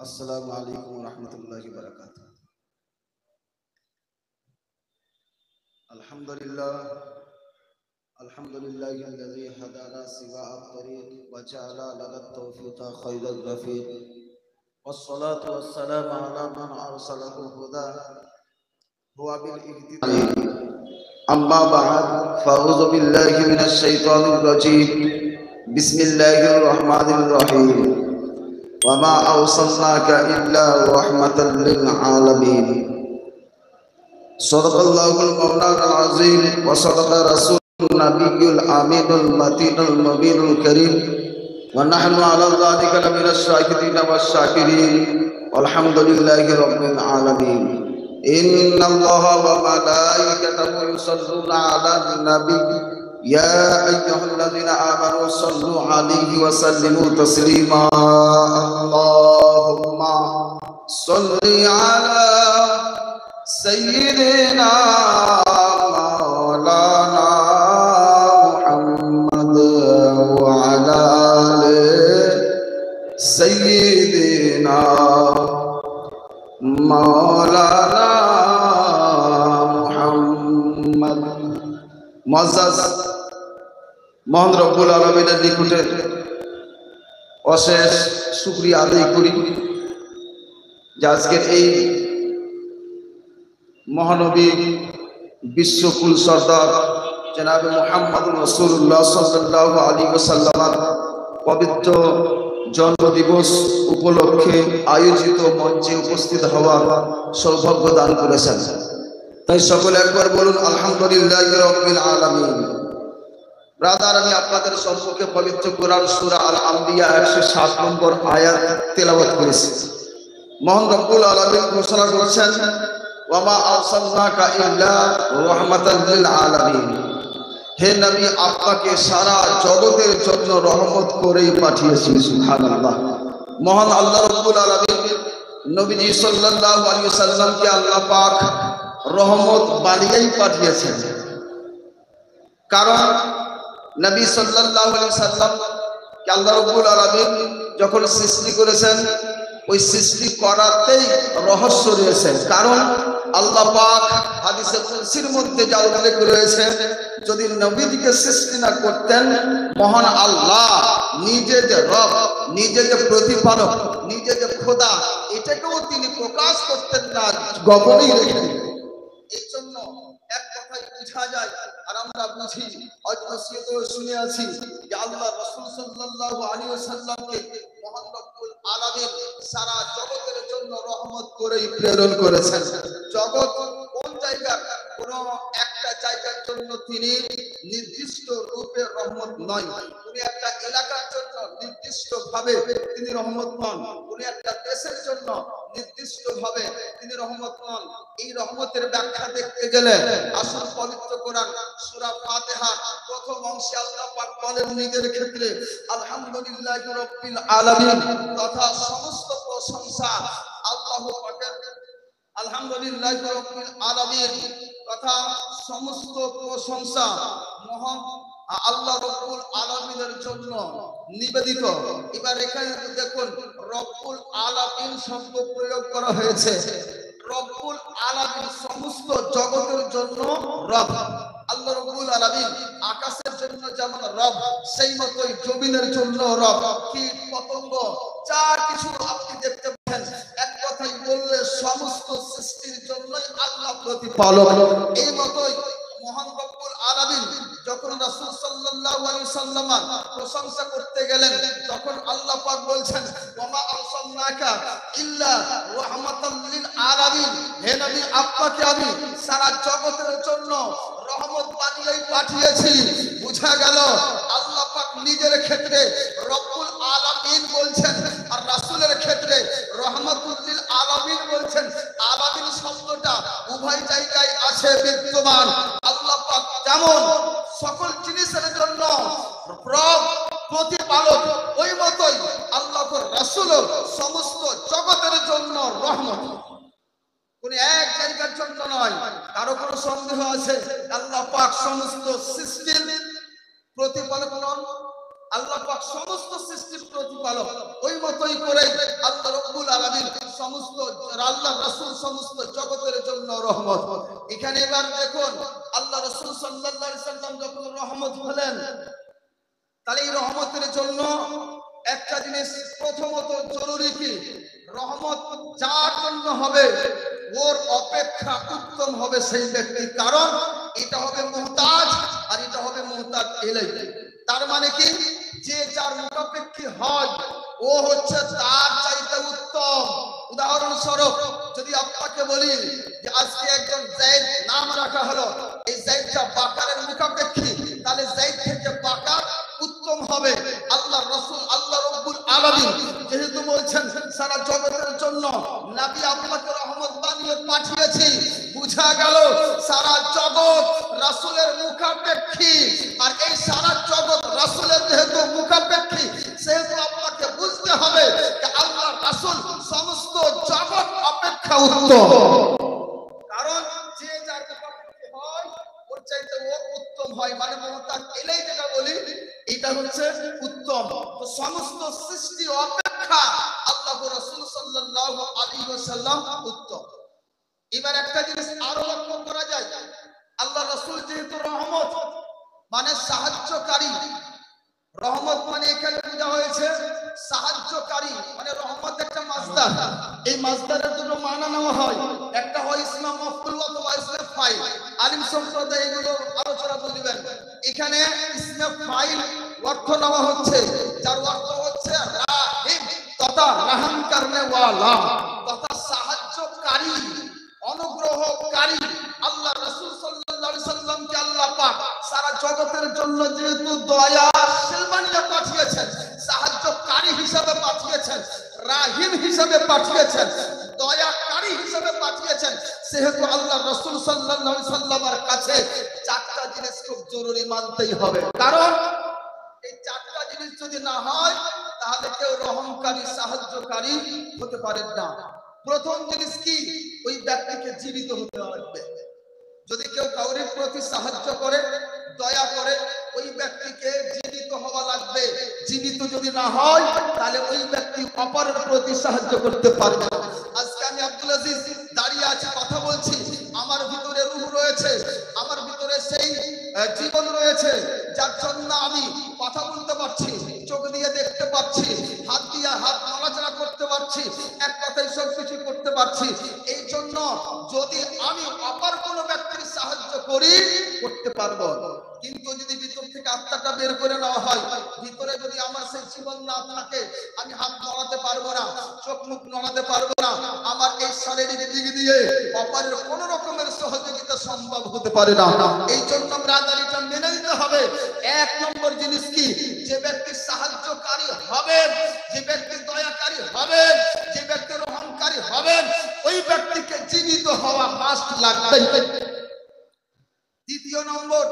अस्सलामु अलैकुम वरहमतुल्लाहि वबरकातुह। अल्हम्दुलिल्लाहिल्लज़ी हदाना सिवाअ त्तरीक़ व जअला लना तौफ़ीक़ा खैरर रफ़ीक़ वस्सलातु वस्सलामु अला मन अरसलहु हुदा हुवा बिल इहतिदाई अम्मा बअद फ़अऊज़ु बिल्लाहि मिनश शैतानिर रजीम बिस्मिल्लाहिर रहमानिर रहीम वमा अरसलनाका इल्ला रहमतल लिल आलमीन। सदक़ल्लाहुल मौलाना अज़ीम व सदक़ रसूलुन नबियुल आमीनुल मतीनुल मुबीनुल करीम व नहनु अला ज़ालिका लमिनश शाहिदीन वश्शाकिरीन वल्हम्दुलिल्लाहि रब्बिल आलमीन। इन्नल्लाहा व मलाइकतहु युसल्लूना अलन नबी या अय्युहल्लज़ीना आमनू सल्लू अलैहि व सल्लिमू तस्लीमा। अल्लाहुम्मा सल्लि अला सय्यिदिना मौलाना मुहम्मद व अला आलि सय्यिदिना मौलाना मुहम्मद। मुअज़्ज़ज़ মহান রব্বুল আলামিনের নিকটে অশেষ শুকরিয়া আদায় করি যে আজকের এই মহানবী বিশ্বকুল সর্দার জনাবে মুহাম্মদুর রাসূলুল্লাহ সাল্লাল্লাহু আলাইহি ওয়াসাল্লামের পবিত্র জন্মদিবস উপলক্ষে আয়োজিত মঞ্চে উপস্থিত হওয়ার সৌভাগ্য দান করেছেন। তাই সকলে একবার বলুন আলহামদুলিল্লাহি রাব্বিল আলামিন। ব্রাদার, আমি আপনাদের সম্মুখে পবিত্র কোরআন সূরা আল আম্বিয়া 107 নম্বর আয়াত তেলাওয়াত করেছি। মহান রব্বুল আলামিন ঘোষণা করেছেন ওয়ামা আরসালনাকা ইল্লা রাহমাতাল লিল আলামিন। হে নবী, আপনাকে সারা জগতের জন্য রহমত করেই পাঠিয়েছি। সুবহানাল্লাহ। মহান আল্লাহ রব্বুল আলামিন নবীজি সাল্লাল্লাহু আলাইহি ওয়াসাল্লামকে আল্লাহ পাক রহমত বানিয়েই পাঠিয়েছেন। কারণ নবী সাল্লাল্লাহু আলাইহি ওয়াসাল্লাম কে আল্লাহ রাব্বুল আলামিন যখন সৃষ্টি করেছেন ওই সৃষ্টি করাতেই রহস্য রয়েছে। কারণ আল্লাহ পাক হাদিসে কুদসির মধ্যে যা উল্লেখ রয়েছে, যদি নবীকে সৃষ্টি না করতেন মহান আল্লাহ নিজে যে রব, নিজে যে প্রতিপালক, নিজে যে খোদা, এটাকেও তিনি প্রকাশ করতেন না, গোপনেই রেখে দিতেন। এই জন্য এক কথায় বোঝা যায়, আর আমরা বুঝি, অজনসিয়তেও শুনে আছি যে আল্লাহ রাসূল সাল্লাল্লাহু আলাইহি ওয়াসাল্লামকে মহান রব্বুল আলামিন সারা জগতের জন্য রহমত করেই প্রেরণ করেছেন। জগৎ কোন জায়গা, কোন একটা জায়গার জন্য তিনি নির্দিষ্ট রূপে রহমত নয়। কোন একটা এলাকার জন্য নির্দিষ্ট ভাবে তিনি রহমত নন, কোন একটা দেশের জন্য নির্দিষ্ট ভাবে তিনি রহমত নন। এই রহমতের ব্যাখ্যা দেখতে গেলে আসল পবিত্র কোরআন সূরা ফাতিহা প্রথম অংশে আল্লাহ পাক বলেন নিজের ক্ষেত্রে আলহামদুলিল্লাহি রাব্বিল আলামিন, তথা সমস্ত প্রশংসা আল্লাহ পাকের। আলহামদুলিল্লাহি রাব্বিল আলামিন তথা সমস্ত প্রশংসা মহান আল্লাহ রব্বুল আলামিনের জন্য নিবেদিত। এবার এখানে দেখুন রব্বুল আলামিন শব্দ প্রয়োগ করা হয়েছে। রব্বুল আলামিন সমস্ত জগতের জন্য রব। আল্লাহ রব্বুল আলামিন আকাশের জন্য যেমন রব, সেই মতোই জমিনের জন্য রব। কীট পতঙ্গ যা কিছু আপনি দেখতে পাচ্ছেন, এক কথাই বললে সমস্ত সৃষ্টির জন্যই আল্লাহ প্রতিপালক। এই মতোই মহান রব্বুল আলামিন যখন রাসূল সাল্লাল্লাহু আলাইহি ওয়াসাল্লাম প্রশংসা করতে গেলেন, তখন আল্লাহ পাক বলছেন ওয়ামা আরসালনাকা ইল্লা রাহমাতাল লিল আলামিন। হে নবী, আপনাকে আমি সারা জগতের জন্য রহমত বানিয়েই পাঠিয়েছি। বুঝা গেল আল্লাহ পাক নিজের ক্ষেত্রে রব্বুল আলামিন বলছেন, আর রাসূলের ক্ষেত্রে রহমাতুল লিল আলামিন বলছেন। আলামিন শব্দটা উভয় জায়গায় আছে বিদ্যমান। আল্লাহ পাক যেমন সকল জিনিসের জন্য রব, প্রতিপালক, ওই মতোই আল্লাহর রাসূল সমস্ত জগতের জন্য রহমত। কোন এক জায়গার জন্য নয়। কারো কোনো সন্দেহ আছে আল্লাহ পাক সমস্ত সৃষ্টির প্রতিপালক নন? আল্লাহ পাক সমস্ত সৃষ্টির প্রতিপালক, ওই মতই করে আল্লাহ রব্বুল আলামিন সমস্ত আল্লাহ রাসূল সমস্ত জগতের জন্য রহমত। এখানে এবার দেখুন আল্লাহ রাসূল সাল্লাল্লাহু আলাইহি সাল্লাম যখন রহমত হলেন, তাহলে এই রহমতের জন্য একটা জিনিস প্রথমত জরুরি কি, রহমত যার জন্য হবে ওর অপেক্ষা উত্তম হবে সেই ব্যক্তি, কারণ এটা হবে মুহতাজ আর এটা হবে মুহতাজ ইলাইহি। তার মানে কি, যে যার মুখাপেক্ষী হয় ও হচ্ছে তার চাইতে উত্তম। উদাহরণস্বরূপ যদি আপনাকে বলি যে আজকে একজন যায়েদ নাম রাখা হলো, এই যায়েদটা বাকারের মুখাপেক্ষী, তাহলে যায়েদ থেকে বাকার উত্তম হবে। আল্লাহ রাসূল আল্লাহ রব্বুল আলামিন যেহেতু বলছেন সারা জগতের জন্য নবী আপনাকে রহমত বানিয়ে পাঠিয়েছি, বুঝা গেল সারা জগৎ রাসূলের মুখাপেক্ষী। আর এই সারা জগৎ রাসূলের যেহেতু মুখাপেক্ষী, সেহেতু আপনাকে বুঝতে হবে যে আল্লাহ রাসূল সমস্ত জগৎ অপেক্ষা উত্তম। কারণ যে যার মুখাপেক্ষী হয় ওর চাইতে ও উত্তম হয়, মানে মুহতাজ ইলাইহি যেটা বলি এটা হচ্ছে উত্তম। তো সমস্ত সৃষ্টি অপেক্ষা আল্লাহ রাসূল সাল্লাল্লাহু আলাইহি ওয়াসাল্লাম উত্তম। এবার একটা জিনিস আরো লক্ষ্য করা যায়, আল্লাহ রাসূল যেহেতু রহমত মানে সাহায্যকারী, রহমত মানে এখানে বোঝা হয়েছে সাহায্যকারী, মানে রহমত একটা মাসদার। এই মাসদারের দুটো মানা নেওয়া হয়, একটা হয় ইসমে মাফউল অথবা ইসমে ফাইল। আলিম সম্প্রদায় এগুলো আলোচনা বুঝবেন। এখানে ইসমে ফাইল অর্থ নেওয়া হচ্ছে, যার অর্থ হচ্ছে রাহিম তথা রহম করনে ওয়ালা তথা সাহায্যকারী, অনুগ্রহকারী। আল্লাহ রাসূল সাল্লাল্লাহু আলাইহি সাল্লামকে আল্লাহ পাক সারা জগতের জন্য যেহেতু দয়াশীল বানিয়ে পাঠিয়েছেন, সাহায্যকারী হিসেবে পাঠিয়েছেন, রাহিম হিসেবে পাঠিয়েছেন, দয়াকারী হিসেবে পাঠিয়েছেন, সেহেতু আল্লাহ রাসূল সাল্লাল্লাহু আলাইহি সাল্লামের কাছে চারটা জিনিস খুব জরুরি মানতেই হবে। কারণ এই চারটা জিনিস যদি না হয় তাহলে কেউ রহমকারী সাহায্যকারী হতে পারে না। প্রথম জিনিস কি, ওই ব্যক্তিকে জীবিত হতে হবে। যদি কেউ কাউরির প্রতি সাহায্য করে, দয়া করে, ওই ব্যক্তিকে জীবিত হওয়া লাগবে। জীবিত যদি না হয় তাহলে ওই ব্যক্তি অপরের প্রতি সাহায্য করতে পারবে না। আজকে আমি আব্দুল আজিজ দাঁড়িয়ে আছি, কথা বলছি, আমার ভিতরে রূহ রয়েছে, আমার ভিতরে সেই জীবন রয়েছে যার জন্য আমি কথা বলতে পারছি, চোখ দিয়ে দেখতে পাচ্ছি, হাত দিয়ে হাত নড়াচড়া করতে পারছি, এক কথায় সবকিছু করতে পারছি। এই জন্য যদি আমি অপর কোনো ব্যক্তির সাহায্য করি করতে পারবো, কিন্তু যদি ভিতর থেকে আত্মাটা বের করে নেওয়া হয়, ভিতরে যদি আমার সেই জীবন না থাকে, আমি হাত নড়াতে পারবো না, চোখ মুখ নড়াতে পারবো না, আমার এই শারীরিক দিক দিয়ে অপরের কোন রকমের সহযোগিতা সম্ভব হতে পারে না। এই জন্য ব্রাদারিটা মেনে নিতে হবে। এক নম্বর জিনিস কি, যে ব্যক্তি সাহায্যকারী হবেন, যে ব্যক্তি দয়াকারী হবেন, যে ব্যক্তি রহমকারী হবেন, ওই ব্যক্তিকে জীবিত হওয়া মাস্ট লাগবে। দ্বিতীয় নম্বর,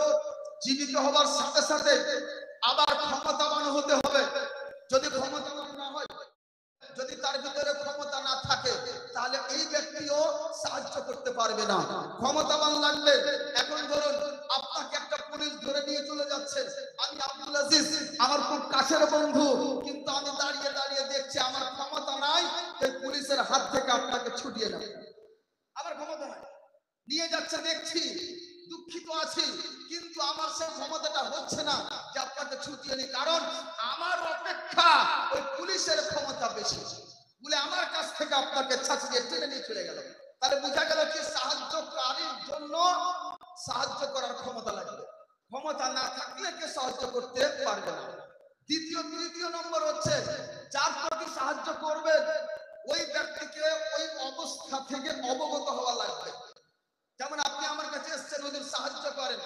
জীবিত হওয়ার সাথে সাথে আবার ক্ষমতাবান হতে হবে। যদি ক্ষমতাবান না হয়, যদি তার ভিতরে ক্ষমতা না থাকে, তাহলে এই ব্যক্তিও সাহায্য করতে পারবে না। ক্ষমতাবান লাগবে। এখন ধরুন আপনাকে একটা পুলিশ ধরে নিয়ে চলে যাচ্ছে, আমি আব্দুল আজিজ আমার খুব কাছের বন্ধু, কিন্তু আমি দাঁড়িয়ে দাঁড়িয়ে দেখছি আমার ক্ষমতা নাই, এই পুলিশের হাত থেকে আপনাকে ছুটিয়ে নেব, আমার ক্ষমতা নাই, নিয়ে যাচ্ছে দেখছি, দুঃখিত আছি, কিন্তু আমার সেই ক্ষমতাটা হচ্ছে না যে আপনাকে ছুটিয়ে নিই, কারণ আমার অপেক্ষা ওই পুলিশের ক্ষমতা বেশি বলে আমার কাছ থেকে আপনাকে ছাঁচিয়ে টেনে নিয়ে চলে গেল। তাহলে বোঝা গেল কি, সাহায্যকারীর জন্য সাহায্য করার ক্ষমতা লাগবে, ক্ষমতা না থাকলে কে সাহায্য করতে পারবে না। তৃতীয় নম্বর হচ্ছে, যার প্রতি সাহায্য করবে ওই ব্যক্তিকে ওই অবস্থা থেকে অবগত হওয়া লাগবে। যেমন আপনি আমার কাছে এসেছেন, ওদের সাহায্য করেন,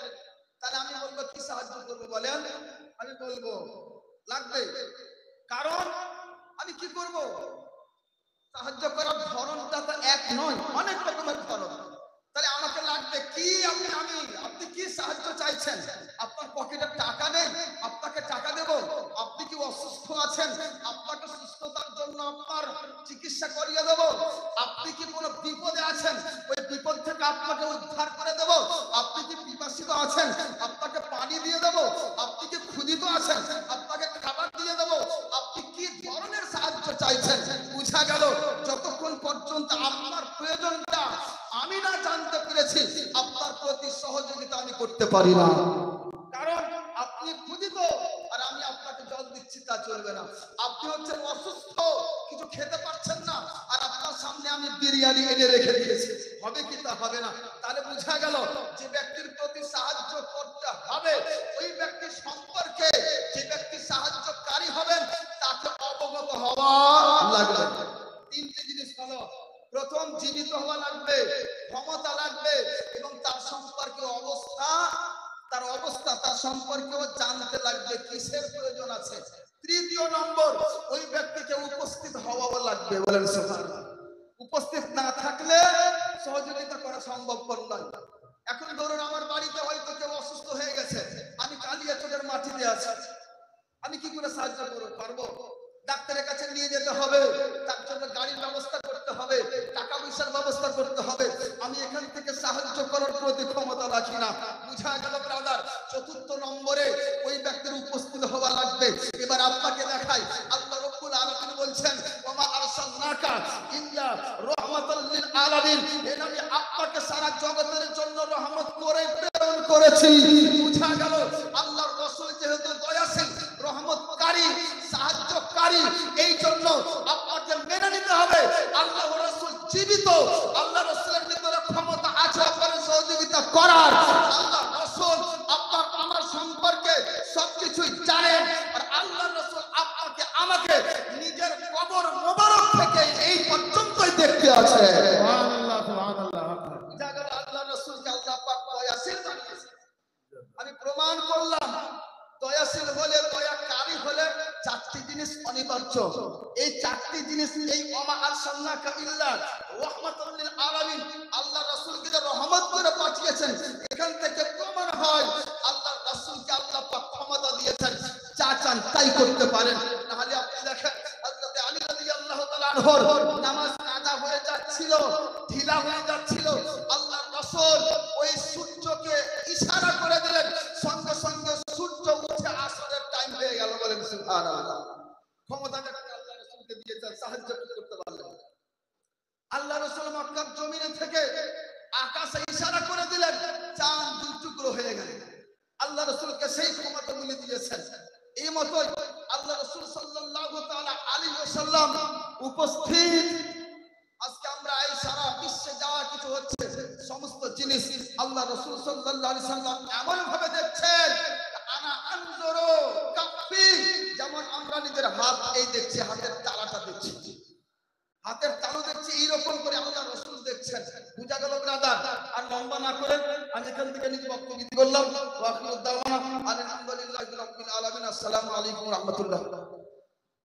তাহলে আমি বলবো কি সাহায্য করবো বলেন, আমি বলবো লাগবে, কারণ আমি কি করব, সাহায্য করার ধরনটা তো এক নয়, অনেক রকমের ধরন। তাহলে আমাকে লাগবে কি, আপনি কি সাহায্য চাইছেন? আপনার পকেটে টাকা নেই, আপনাকে টাকা দেব? আপনি কি অসুস্থ আছেন, আপনাকে সুস্থতার জন্য আপনার চিকিৎসা করিয়ে দেব? আপনি কি কোনো বিপদে আছেন, ওই বিপদ থেকে আপনাকে উদ্ধার করে দেব? আপনি কি পিপাসিত আছেন, আপনাকে পানি দিয়ে দেব? আপনি কি ক্ষুধিত আছেন, আপনাকে পর্যন্ত আপনার প্রয়োজনটা আমি না জানতে পেরেছি, আপনার প্রতি সহযোগিতা আমি করতে পারি না। কারণ আপনি ক্ষুধিত আর আমি আপনাকে জল দিচ্ছি, তা চলবে না। আপনি হচ্ছেন অসুস্থ, কিছু খেতে পারছেন না, আর আপনার সামনে আমি বিরিয়ানি এনে রেখে দিয়েছি, হবে কি? তা হবে না। তাহলে বোঝা গেল যে ব্যক্তির প্রতি সাহায্য করতে হবে, ওই ব্যক্তির সম্পর্কে যে ব্যক্তি সাহায্যকারী হবেন তাকে অবগত হওয়া লাগবে। তিনটি জিনিস হলো, প্রথম জীবিত হওয়া লাগবে, ক্ষমতা লাগবে, এবং তার সম্পর্কে অবস্থা তার সম্পর্কেও জানতে লাগবে, কিসের প্রয়োজন আছে। তৃতীয় নম্বর, ওই ব্যক্তিকে উপস্থিত হওয়াও লাগবে। বলেন সুবহানাল্লাহ। উপস্থিত না থাকলে সহযোগিতা করা সম্ভবপর নয়। এখন ধরুন আমার বাড়িতে হয়তো কেউ অসুস্থ হয়ে গেছে, আমি কালিয়াচকের মাটিতে আছি, আমি কি করে সাহায্য পারবো? ডাক্তারের কাছে নিয়ে যেতে হবে, তার জন্য গাড়ির ব্যবস্থা করতে হবে, টাকা পয়সার ব্যবস্থা করতে হবে। আমি এখান থেকে সাহায্য করার প্রতি ক্ষমতা রাখি না। বুঝা গেল ব্রাদার? চতুর্থ নম্বরে ওই ব্যক্তির উপস্থিত হওয়া লাগবে। এবার আপনাকে দেখাই, আল্লাহ রাব্বুল আলামিন বলছেন, ওমা আরসালনাকা ইল্লা রাহমাতাল লিল আলামিন, এ নবী আপনাকে সারা জগতের জন্য রহমত করে প্রেরণ করেছি। বুঝা গেল আল্লাহর রাসূল যেহেতু দয়াশীল, রহমতকারী, সাহায্যকারী, এই জন্য আপনাকে মেনে নিতে হবে আল্লাহর রাসূল জীবিত, আল্লাহর রাসূলের ভিতরে ক্ষমতা আছে আপনার সহযোগিতা করার। আল্লাহর রাসূল আপনার আমার সম্পর্কে সবকিছু জানেন, আর আল্লাহর রাসূল আপনাকে আমাকে নিজের কবর মোবারক থেকে এই পর্যন্তই দেখতে আছে। সুবহানাল্লাহ, সুবহানাল্লাহ। জায়গা আল্লাহর রাসূলকে আল্লাহ পাক দয়াশীল বানিয়েছে। আমি প্রমাণ করলাম দয়াশীল হলে, দয়াকারী হলে চারটি জিনিস অনিবার্য। এই চারটি জিনিস, এই ওমা আরসালনাকা ইল্লা রাহমাতাল লিল আলামিন, আল্লাহ রাসূলকে যে রহমত করে পাঠিয়েছেন, এখান থেকে প্রমাণ হয় আল্লাহ রাসূলকে আল্লাহ পাক ক্ষমতা দিয়েছেন, যা চান তাই করতে পারেন। তাহলে আপনি দেখেন হযরত আলী রাদিয়াল্লাহু তাআলা আনহু নামাজ কাজা হয়ে যাচ্ছিল, ঢিলা হয়ে যাচ্ছিল, আল্লাহ রাসূল ওই সূর্যকে ইশারা করে দিলেন, সঙ্গে সঙ্গে সূর্য উঠে আসরের টাইম হয়ে গেল। বলেন সুবহানাল্লাহ। ক্ষমতা আল্লাহ রাসূলকে দিয়েছেন, সাহায্য করতে পারলেন। আল্লাহ রাসূল মক্কার জমিনে থেকে আকাশে ইশারা করে দিলেন, চাঁদ দুই টুকরো হয়ে গেল। আল্লাহ রাসূলকে সেই ক্ষমতা মিলে দিয়েছেন। এই মতই আল্লাহ রাসূল সাল্লাল্লাহু তাআলা আলাইহি ওয়াসাল্লাম উপস্থিত। আজকে আমরা এই সারা বিশ্বে যা কিছু হচ্ছে সমস্ত জিনিস আল্লাহ রাসূল সাল্লাল্লাহু আলাইহি ওয়াসাল্লাম এমন ভাবে দেখছেন, আনা আনজুরু কাফি, যেমন আমরা নিজের হাত এই দেখছি, হাতের তালাটা দেখছি, হাতের তালু দেখছি, এইরকম করে আল্লাহ রাসূল দেখছেন। বুঝা গেল ব্রাদার? আর লম্বা না করে আমি এখান থেকে নিজে বক্তব্য দিতে বললাম। ওয়া আখিরু দাওয়ানা আলহামদুলিল্লাহি রাব্বিল আলামিন। আসসালামু আলাইকুম ওয়া রাহমাতুল্লাহ।